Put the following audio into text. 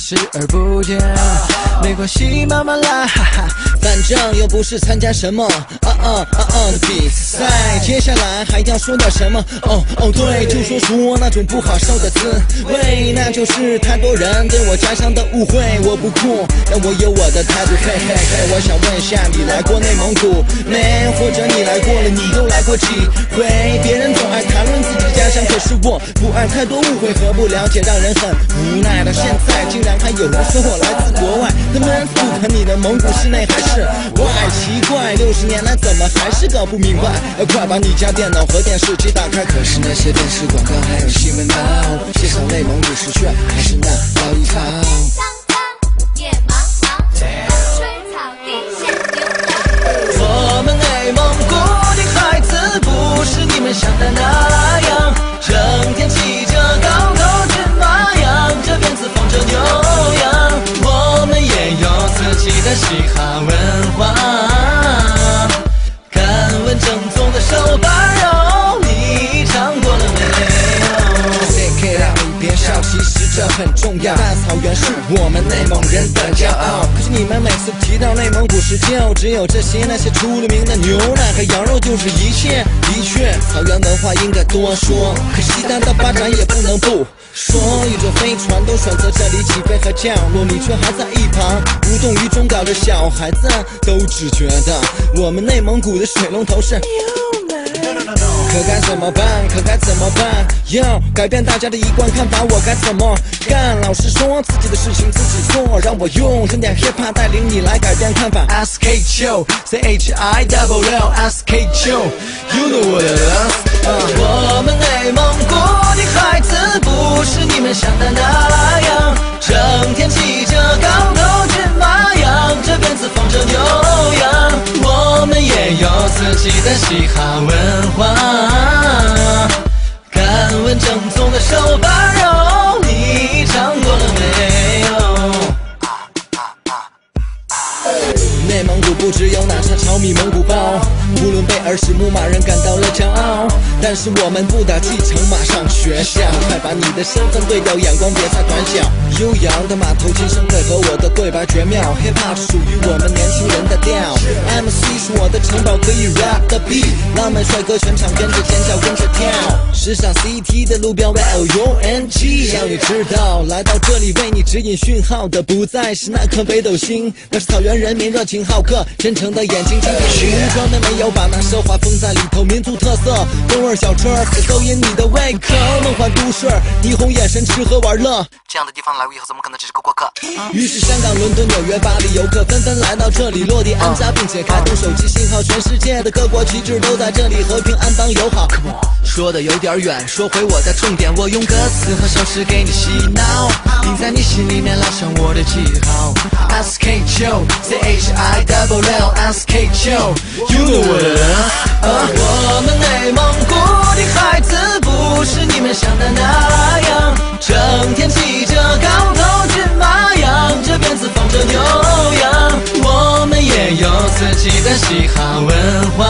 视而不见。没关系，慢慢来，哈哈，反正又不是参加什么的比赛。接下来还要说点什么？对，就说那种不好受的滋味，那就是太多人对我家乡的误会。我不酷，但我有我的态度。嘿嘿嘿，我想问一下，你来过内蒙古没？或者你来过了，你又来过几回？别人总爱谈论自己家乡，可是我不爱太多误会和不了解，让人很无奈的。现在竟然还有人说我来自国外，他们不管你的蒙古是内还是外，奇怪，60年来怎么还是搞不明白？快把你家电脑和电视机打开。可是那些电视广告还有新闻报，介绍内蒙古时却还是那老一套。夜茫茫，吹草低见牛羊。我们内蒙古的孩子不是你们想的那样，整天骑着高头骏马，扬着鞭子放着牛羊。我们也有自己的嘻哈文化，敢问正宗的手把肉，你尝过了没有？ Check it out， 你别笑，其实这很重要。大草原是我们内蒙人的骄傲，可是你们每次提到内蒙古时，就只有这些那些出了名的牛奶和羊肉就是一切。的确，草原文化应该多说，可惜它的发展也不能不说。一种飞船都选择这里起飞和降落，你却还在一旁无动于衷，搞得小孩子都只觉得我们内蒙古的水龙头是牛奶。可该怎么办？可该怎么办？要改变大家的一贯看法，我该怎么干？老实说，自己的事情自己做，让我用经典 hiphop 带领你来改变看法。SKCHO CHILL SKCHO，You know what it is。我们内蒙古的孩子不是你们想的那样，整天骑着高头骏马，扬着鞭子放着牛羊。我们也有自己的嘻哈文化，敢问正宗的手把肉，你尝过了没有？内蒙古不只有奶茶、炒米、蒙古包，无论被儿时牧马人感到了骄傲，但是我们不打继承，马上学校，快把你的身份对调，眼光别太短小。悠扬的马头琴声配合我的对白绝妙 ，hiphop 属于我们年轻人的调 ，MC 是我的城堡，可以 rap 的 beat， 浪漫帅哥全场跟着尖叫跟着跳，时尚 CT 的路标 LUNG， 要你知道，来到这里为你指引讯号的不再是那颗北斗星，那是草原人民热情好客，真诚的眼睛，经典裙装的没有把那奢华封在里头，民族特色风味小车勾引你的胃口，梦幻都市霓虹眼神吃喝玩乐，这样的地方来过以后怎么可能只是个过客？于是香港、伦敦、纽约、巴黎游客纷纷来到这里落地安家，并且开通手机信号，全世界的各国旗帜都在这里和平安邦友好。说的有点远，说回我的重点，我用歌词和手势给你洗脑，并在你心里面烙上我的记号。SKCHO CHILL SKCHO，You know what it is。我们内蒙古的孩子不是你们想的那样，整天骑着高头骏马，扬着鞭子放着牛羊。我们也有自己的嘻哈文化，